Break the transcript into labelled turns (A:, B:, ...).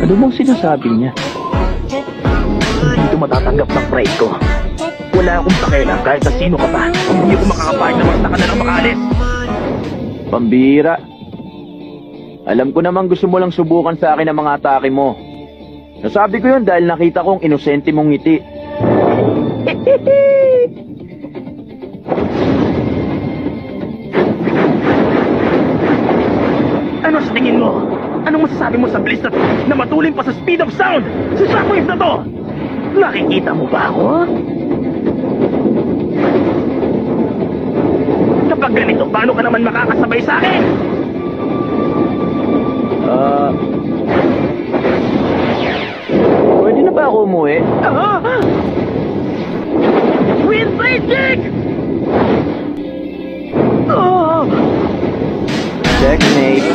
A: Ano bang sinasabi niya?
B: Hindi ko matatanggap ng pride ko. Wala akong pakialam kahit sa sino ka pa. Hindi ko makakapahit na basta ka na lang makaalis.
A: Pambira. Alam ko namang gusto mo lang subukan sa akin ang mga atake mo. Nasabi ko yun dahil nakita kong inosente mong ngiti.
B: Ano sa tingin mo? Anong masasabi mo sa bilis na matulin pa sa speed of sound? Si Shockwave na to! Nakikita mo ba ako? Kapag ganito, paano ka naman makakasabay sa akin?
A: Pwede na ba ako umuwi?
B: Windblade kick! Oh!
A: Checkmate.